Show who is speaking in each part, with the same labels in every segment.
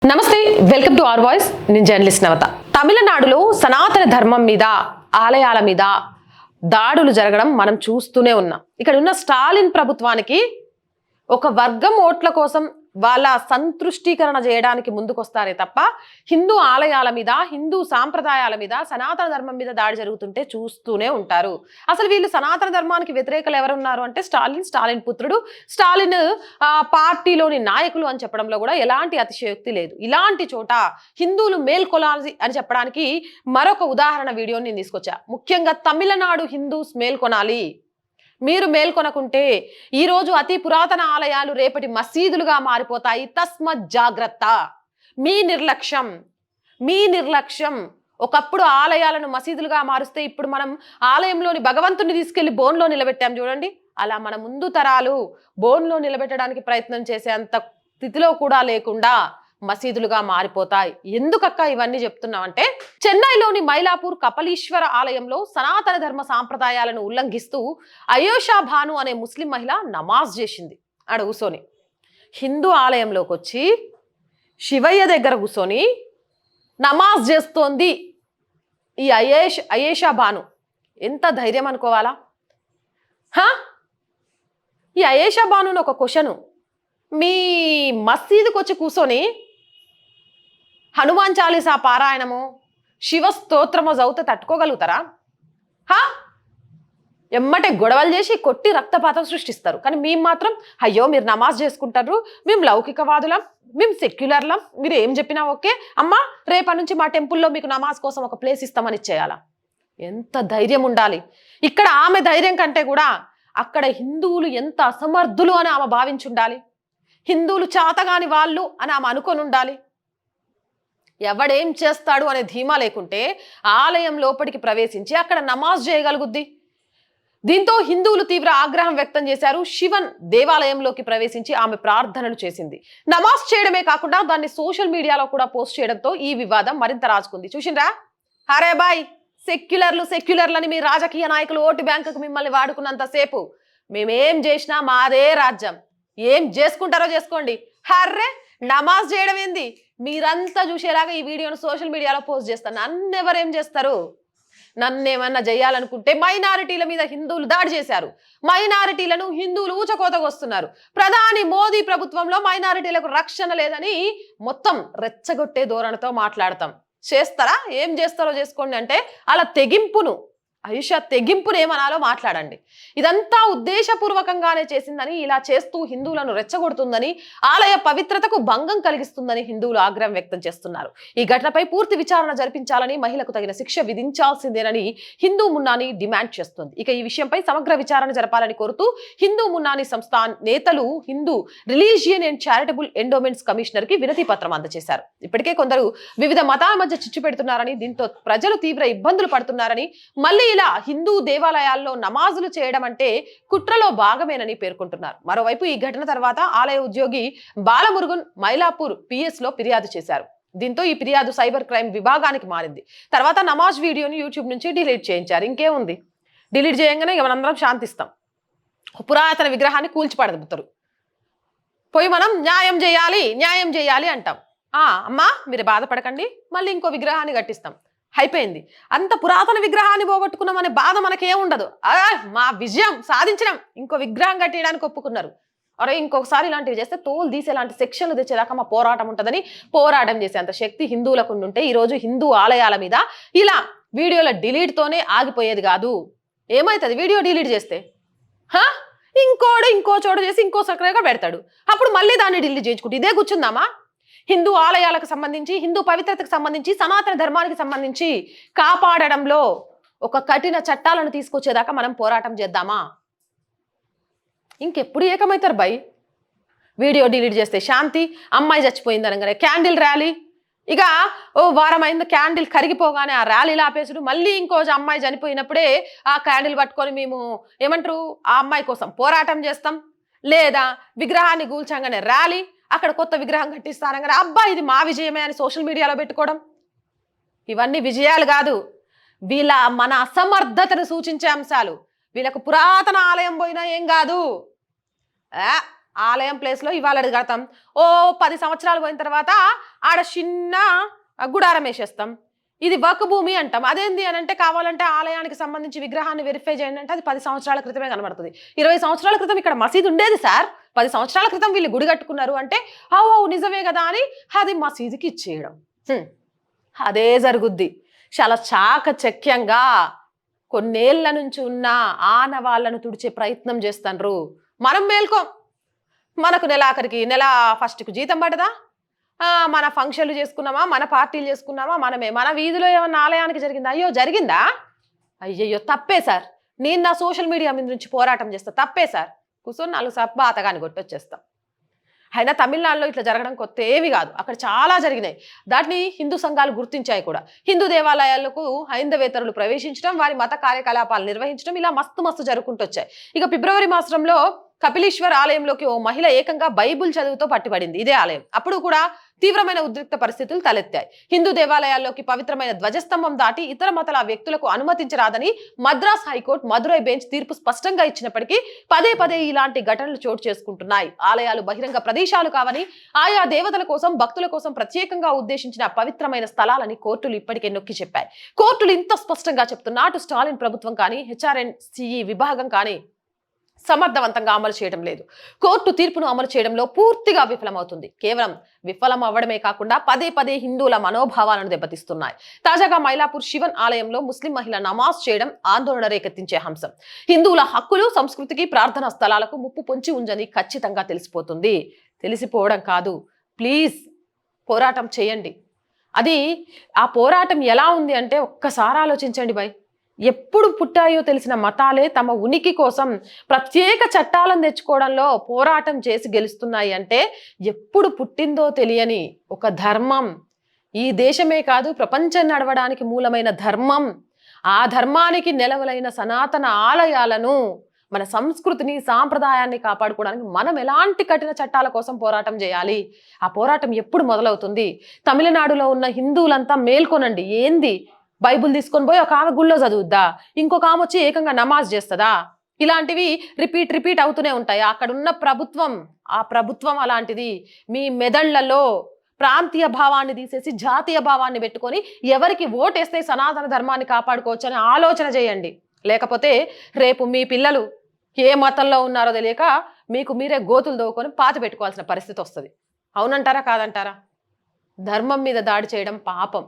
Speaker 1: నమస్తే, welcome to our voice. నేను journalist నవత. తమిళనాడులో సనాతన ధర్మం మీద, ఆలయాల మీద దాడులు జరగడం మనం చూస్తూనే ఉన్నాం. ఇక్కడ ఉన్న స్టాలిన్ ప్రభుత్వానికి ఒక వర్గం ఓట్ల కోసం వాళ్ళ సంతృష్టీకరణ చేయడానికి ముందుకొస్తారే తప్ప హిందూ ఆలయాల మీద, హిందూ సాంప్రదాయాల మీద, సనాతన ధర్మం మీద దాడి జరుగుతుంటే చూస్తూనే ఉంటారు. అసలు వీళ్ళు సనాతన ధర్మానికి వ్యతిరేకలు ఎవరున్నారు అంటే స్టాలిన్ పుత్రుడు, స్టాలిన్ పార్టీలోని నాయకులు అని చెప్పడంలో కూడా ఎలాంటి అతిశయోక్తి లేదు. ఇలాంటి చోట హిందువులు మేల్కొనాలి అని చెప్పడానికి మరొక ఉదాహరణ వీడియోని నేను తీసుకొచ్చా. ముఖ్యంగా తమిళనాడు హిందూస్ మేల్కొనాలి. మీరు మేల్కొనకుంటే ఈరోజు అతి పురాతన ఆలయాలు రేపటి మసీదులుగా మారిపోతాయి. తస్మత్ జాగ్రత్త. మీ నిర్లక్ష్యం ఒకప్పుడు ఆలయాలను మసీదులుగా మారుస్తే ఇప్పుడు మనం ఆలయంలోని భగవంతుని తీసుకెళ్లి బోన్లో నిలబెట్టాం చూడండి. అలా మన ముందు తరాలు బోన్లో నిలబెట్టడానికి ప్రయత్నం చేసేంత స్థితిలో కూడా లేకుండా మసీదులుగా మారిపోతాయి. ఎందుకక్క ఇవన్నీ చెప్తున్నామంటే, చెన్నైలోని మైలాపూర్ కపలీశ్వర ఆలయంలో సనాతన ధర్మ సాంప్రదాయాలను ఉల్లంఘిస్తూ అయోషా భాను అనే ముస్లిం మహిళ నమాజ్ చేసింది. ఆడ కూర్చొని హిందూ ఆలయంలోకి వచ్చి శివయ్య దగ్గర కూర్చొని నమాజ్ చేస్తోంది ఈ అయేషా భాను. ఎంత ధైర్యం అనుకోవాలా? ఈ అయేషా భానుని ఒక క్వశ్చను, మీ మసీదుకి వచ్చి కూర్చొని హనుమాన్ చాలీసా పారాయణము, శివ స్తోత్రము చదివితే తట్టుకోగలుగుతారా? ఎమ్మటే గొడవలు చేసి కొట్టి రక్తపాతం సృష్టిస్తారు. కానీ మేము మాత్రం అయ్యో మీరు నమాజ్ చేసుకుంటారు, మేము లౌకికవాదులం, మేము సెక్యులర్లం, మీరు ఏం చెప్పినా ఓకే అమ్మా, రేపటి నుంచి మా టెంపుల్లో మీకు నమాజ్ కోసం ఒక ప్లేస్ ఇస్తామని ఇచ్చేయాలా? ఎంత ధైర్యం ఉండాలి! ఇక్కడ ఆమె ధైర్యం కంటే కూడా అక్కడ హిందువులు ఎంత అసమర్థులు అని ఆమె భావించి ఉండాలి. హిందువులు చాతగాని వాళ్ళు అని ఆమె అనుకొని ఉండాలి. ఎవడేం చేస్తాడు అనే ధీమా లేకుంటే ఆలయం లోపలికి ప్రవేశించి అక్కడ నమాజ్ చేయగలుగుద్ది. దీంతో హిందువులు తీవ్ర ఆగ్రహం వ్యక్తం చేశారు. శివన్ దేవాలయంలోకి ప్రవేశించి ఆమె ప్రార్థనలు చేసింది. నమాజ్ చేయడమే కాకుండా దాన్ని సోషల్ మీడియాలో కూడా పోస్ట్ చేయడంతో ఈ వివాదం మరింత రాజుకుంది. చూసిండ్రా? హరే బాయ్, సెక్యులర్లని మీ రాజకీయ నాయకులు ఓటు బ్యాంకుకు మిమ్మల్ని వాడుకున్నంతసేపు మేమేం చేసినా మాదే రాజ్యం, ఏం చేసుకుంటారో చేసుకోండి. హర్రే, నమాజ్ చేయడం ఏంది? మీరంతా చూసేలాగా ఈ వీడియోను సోషల్ మీడియాలో పోస్ట్ చేస్తాను. నన్ను ఎవరేం చేస్తారు? నన్నేమన్నా చేయాలనుకుంటే మైనారిటీల మీద హిందువులు దాడి చేశారు. మైనారిటీలను హిందువులు ఊచకోతకొస్తున్నారు. ప్రధాని మోదీ ప్రభుత్వంలో మైనారిటీలకు రక్షణ లేదని మొత్తం రెచ్చగొట్టే ధోరణితో మాట్లాడతాం. చేస్తారా? ఏం చేస్తారో చేసుకోండి అంటే అలా తెగింపును ఏమనాలో మాట్లాడండి. ఇదంతా ఉద్దేశపూర్వకంగానే చేసిందని, ఇలా చేస్తూ హిందువులను రెచ్చగొడుతుందని, ఆలయ పవిత్రతకు భంగం కలిగిస్తుందని హిందువులు ఆగ్రహం వ్యక్తం చేస్తున్నారు. ఈ ఘటనపై పూర్తి విచారణ జరిపించాలని, మహిళకు తగిన శిక్ష విధించాల్సిందేనని హిందూ మున్నాని డిమాండ్ చేస్తుంది. ఇక ఈ విషయంపై సమగ్ర విచారణ జరపాలని కోరుతూ హిందూ మున్నాని సంస్థ నేతలు Hindu religion and charitable endowments commissioner కి వినతి పత్రం అందజేశారు. ఇప్పటికే కొందరు వివిధ మతాల మధ్య చిచ్చు పెడుతున్నారని, దీంతో ప్రజలు తీవ్ర ఇబ్బందులు పడుతున్నారని, మళ్ళీ ఇలా హిందూ దేవాలయాల్లో నమాజులు చేయడం అంటే కుట్రలో భాగమేనని పేర్కొంటున్నారు. మరోవైపు ఈ ఘటన తర్వాత ఆలయ ఉద్యోగి బాలమురుగన్ మైలాపూర్ PS లో ఫిర్యాదు చేశారు. దీంతో ఈ ఫిర్యాదు సైబర్ క్రైమ్ విభాగానికి మారింది. తర్వాత నమాజ్ వీడియోని యూట్యూబ్ నుంచి డిలీట్ చేయించారు. ఇంకేముంది, డిలీట్ చేయగానే మనందరం శాంతిస్తాం. పురాతన విగ్రహాన్ని కూల్చిపడతారు. పోయి మనం న్యాయం చేయాలి అంటాం. అమ్మా మీరు బాధపడకండి, మళ్ళీ ఇంకో విగ్రహాన్ని కట్టిస్తాం. అయిపోయింది. అంత పురాతన విగ్రహాన్ని పోగొట్టుకున్నామనే బాధ మనకేముండదు. మా విజయం సాధించడం, ఇంకో విగ్రహం కట్టేయడానికి ఒప్పుకున్నారు. అరే ఇంకొకసారి ఇలాంటివి చేస్తే తోలు తీసేలాంటి సెక్షన్లు తెచ్చేదాకా మా పోరాటం ఉంటుందని పోరాటం చేసేంత శక్తి హిందువులకు ఉంటే ఈరోజు హిందూ ఆలయాల మీద ఇలా వీడియోల డిలీట్తోనే ఆగిపోయేది కాదు. ఏమవుతుంది వీడియో డిలీట్ చేస్తే? ఇంకో చోట చేసి ఇంకో సక్రగా పెడతాడు. అప్పుడు మళ్ళీ దాన్ని డిలీట్ చేయించుకుంటే ఇదే కూర్చుందామా? హిందూ ఆలయాలకు సంబంధించి, హిందూ పవిత్రతకు సంబంధించి, సనాతన ధర్మానికి సంబంధించి కాపాడడంలో ఒక కఠిన చట్టాలను తీసుకొచ్చేదాకా మనం పోరాటం చేద్దామా? ఇంకెప్పుడు ఏకమవుతారు బై? వీడియో డిలీట్ చేస్తే శాంతి, అమ్మాయి చచ్చిపోయింది అనగానే క్యాండిల్ ర్యాలీ, ఇక ఓ వారం అయింది క్యాండిల్ కరిగిపోగానే ఆ ర్యాలీలు ఆపేసుడు, మళ్ళీ ఇంకో అమ్మాయి చనిపోయినప్పుడే ఆ క్యాండిల్ పట్టుకొని మేము ఏమంటారు ఆ అమ్మాయి కోసం పోరాటం చేస్తాం. లేదా విగ్రహాన్ని కూల్చంగానే ర్యాలీ, అక్కడ కొత్త విగ్రహం కట్టిస్తానగానే అబ్బా ఇది మా విజయమే అని సోషల్ మీడియాలో పెట్టుకోవడం. ఇవన్నీ విజయాలు కాదు, మన అసమర్థతను సూచించే అంశాలు. వీళ్ళకు పురాతన ఆలయం పోయినా ఏం కాదు, ఆలయం ప్లేస్లో ఇవాళ కడతాం, ఓ 10 సంవత్సరాలు పోయిన తర్వాత ఆడ చిన్న గుడారం వేసేస్తాం. ఇది వక్ భూమి అంటాం. అదేంది అని అంటే కావాలంటే ఆలయానికి సంబంధించి విగ్రహాన్ని వెరిఫై చేయండి అంటే అది 10 సంవత్సరాల క్రితమే కనబడుతుంది. 20 సంవత్సరాల క్రితం ఇక్కడ మసీదు ఉండేది సార్, 10 సంవత్సరాల క్రితం వీళ్ళు గుడి కట్టుకున్నారు అంటే ఓ నిజమే కదా అని అది మసీదుకి ఇచ్చేయడం. అదే జరుగుద్ది. చాలా చాకచక్యంగా కొన్నేళ్ల నుంచి ఉన్న ఆనవాళ్లను తుడిచే ప్రయత్నం చేస్తాండ్రు. మనం మేల్కోం. మనకు నెలాఖరికి నెల ఫస్ట్కు జీతం పడదా, మన ఫంక్షన్లు చేసుకున్నామా, మన పార్టీలు చేసుకున్నామా, మన వీధిలో ఏమన్నా ఆలయానికి జరిగిందా, అయ్యో జరిగిందా, అయ్యయ్యో తప్పే సార్, నేను నా సోషల్ మీడియా మీద నుంచి పోరాటం చేస్తా, తప్పే సార్, కూర్చొని 4 సబ్బ ఆతగాని కొట్టొచ్చేస్తాం. అయినా తమిళనాడులో ఇట్లా జరగడం కొత్త ఏవి కాదు, అక్కడ చాలా జరిగినాయి. దాటిని హిందూ సంఘాలు గుర్తించాయి కూడా. హిందూ దేవాలయాలకు హైందవేతరులు ప్రవేశించడం, వారి మత కార్యకలాపాలు నిర్వహించడం ఇలా మస్తు జరుగుకుంటూ వచ్చాయి. ఇక ఫిబ్రవరి మాసంలో కపిలేశ్వర్ ఆలయంలోకి ఓ మహిళ ఏకంగా బైబుల్ చదువుతో పట్టిపడింది. ఇదే ఆలయం. అప్పుడు కూడా తీవ్రమైన ఉద్రిక్త పరిస్థితులు తలెత్తాయి. హిందూ దేవాలయాల్లోకి పవిత్రమైన ధ్వజస్తంభం దాటి ఇతర మతాల వ్యక్తులకు అనుమతించరాదని మద్రాస్ హైకోర్టు మదురై బెంచ్ తీర్పు స్పష్టంగా ఇచ్చినప్పటికీ పదే ఇలాంటి ఘటనలు చోటు చేసుకుంటున్నాయి. ఆలయాలు బహిరంగ ప్రదేశాలు కావని, ఆయా దేవతల కోసం భక్తుల కోసం ప్రత్యేకంగా ఉద్దేశించిన పవిత్రమైన స్థలాలని కోర్టులు ఇప్పటికే నొక్కి చెప్పాయి. కోర్టులు ఇంత స్పష్టంగా చెప్తున్నా అటు స్టాలిన్ ప్రభుత్వం కానీ హెచ్ఆర్ఎన్సిఈ విభాగం కానీ సమర్థవంతంగా అమలు చేయడం లేదు. కోర్టు తీర్పును అమలు చేయడంలో పూర్తిగా విఫలమవుతుంది. కేవలం విఫలం అవ్వడమే కాకుండా పదే హిందువుల మనోభావాలను దెబ్బతీస్తున్నాయి. తాజాగా మైలాపూర్ శివన్ ఆలయంలో ముస్లిం మహిళ నమాజ్ చేయడం ఆందోళన రేకెత్తించే అంశం. హిందువుల హక్కులు, సంస్కృతికి, ప్రార్థనా స్థలాలకు ముప్పు పొంచి ఉందని ఖచ్చితంగా తెలిసిపోతుంది. తెలిసిపోవడం కాదు, ప్లీజ్ పోరాటం చేయండి. అది ఆ పోరాటం ఎలా ఉంది అంటే ఒక్కసారి ఆలోచించండి బై. ఎప్పుడు పుట్టాయో తెలిసిన మతాలే తమ ఉనికి కోసం ప్రత్యేక చట్టాలను తెచ్చుకోవడంలో పోరాటం చేసి గెలుస్తున్నాయి అంటే ఎప్పుడు పుట్టిందో తెలియని ఒక ధర్మం, ఈ దేశమే కాదు ప్రపంచం నడవడానికి మూలమైన ధర్మం, ఆ ధర్మానికి నెలవలైన సనాతన ఆలయాలను, మన సంస్కృతిని, సాంప్రదాయాన్ని కాపాడుకోవడానికి మనం ఎలాంటి కఠిన చట్టాల కోసం పోరాటం చేయాలి? ఆ పోరాటం ఎప్పుడు మొదలవుతుంది? తమిళనాడులో ఉన్న హిందువులంతా మేల్కొనండి. ఏంది బైబుల్ తీసుకొని పోయి ఒక ఆమె గుళ్ళో చదువుద్దా, ఇంకొక ఆమె వచ్చి ఏకంగా నమాజ్ చేస్తుందా? ఇలాంటివి రిపీట్ అవుతూనే ఉంటాయి. అక్కడ ఉన్న ప్రభుత్వం, ఆ ప్రభుత్వం అలాంటిది. మీ మెదళ్లలో ప్రాంతీయ భావాన్ని తీసేసి జాతీయ భావాన్ని పెట్టుకొని ఎవరికి ఓటేస్తే సనాతన ధర్మాన్ని కాపాడుకోవచ్చు అని ఆలోచన చేయండి. లేకపోతే రేపు మీ పిల్లలు ఏ మతంలో ఉన్నారో తెలియక మీకు మీరే గోతులు దోవుకొని పాతి పెట్టుకోవాల్సిన పరిస్థితి వస్తుంది. అవునంటారా కాదంటారా? ధర్మం మీద దాడి చేయడం పాపం.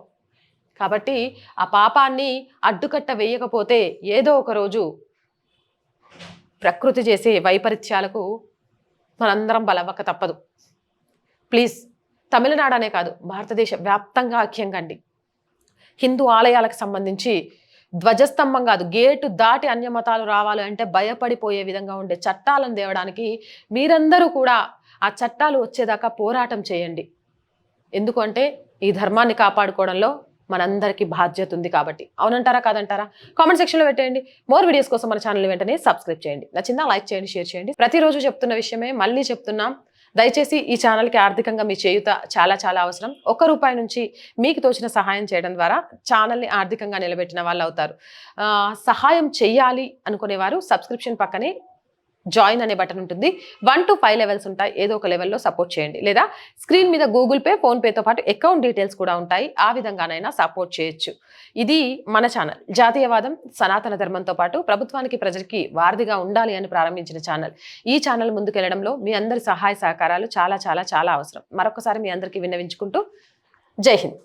Speaker 1: కాబట్టి ఆ పాపాన్ని అడ్డుకట్ట వేయకపోతే ఏదో ఒక రోజు ప్రకృతి చేసే వైపరీత్యాలకు మనందరం బలవ్వక తప్పదు. ప్లీజ్ తమిళనాడు అనే కాదు, భారతదేశ వ్యాప్తంగా ఐక్యంగండి. హిందూ ఆలయాలకు సంబంధించి ధ్వజస్తంభం కాదు, గేటు దాటి అన్యమతాలు రావాలి అంటే భయపడిపోయే విధంగా ఉండే చట్టాలను తేవడానికి మీరందరూ కూడా ఆ చట్టాలు వచ్చేదాకా పోరాటం చేయండి. ఎందుకంటే ఈ ధర్మాన్ని కాపాడుకోవడంలో మనందరికీ బాధ్యత ఉంది కాబట్టి. అవునంటారా కాదంటారా? కామెంట్ సెక్షన్లో పెట్టేయండి. మోర్ వీడియోస్ కోసం మన ఛానల్ వెంటనే సబ్స్క్రైబ్ చేయండి. నచ్చిందా లైక్ చేయండి, షేర్ చేయండి. ప్రతిరోజు చెప్తున్న విషయమే మళ్ళీ చెప్తున్నాం. దయచేసి ఈ ఛానల్కి ఆర్థికంగా మీ చేయూత చాలా అవసరం. ₹1 నుంచి మీకు తోచిన సహాయం చేయడం ద్వారా ఛానల్ని ఆర్థికంగా నిలబెట్టిన వాళ్ళు అవుతారు. సహాయం చెయ్యాలి అనుకునేవారు సబ్స్క్రిప్షన్ పక్కనే జాయిన్ అనే బటన్ ఉంటుంది. 1 to 5 లెవెల్స్ ఉంటాయి. ఏదో ఒక లెవెల్లో సపోర్ట్ చేయండి. లేదా స్క్రీన్ మీద గూగుల్ పే, ఫోన్పేతో పాటు అకౌంట్ డీటెయిల్స్ కూడా ఉంటాయి. ఆ విధంగానైనా సపోర్ట్ చేయొచ్చు. ఇది మన ఛానల్. జాతీయవాదం, సనాతన ధర్మంతో పాటు ప్రభుత్వానికి, ప్రజలకి వారధిగా ఉండాలి అని ప్రారంభించిన ఛానల్. ఈ ఛానల్ ముందుకెళ్లడంలో మీ అందరి సహాయ సహకారాలు చాలా అవసరం. మరొకసారి మీ అందరికీ విన్నవించుకుంటూ జై హింద్.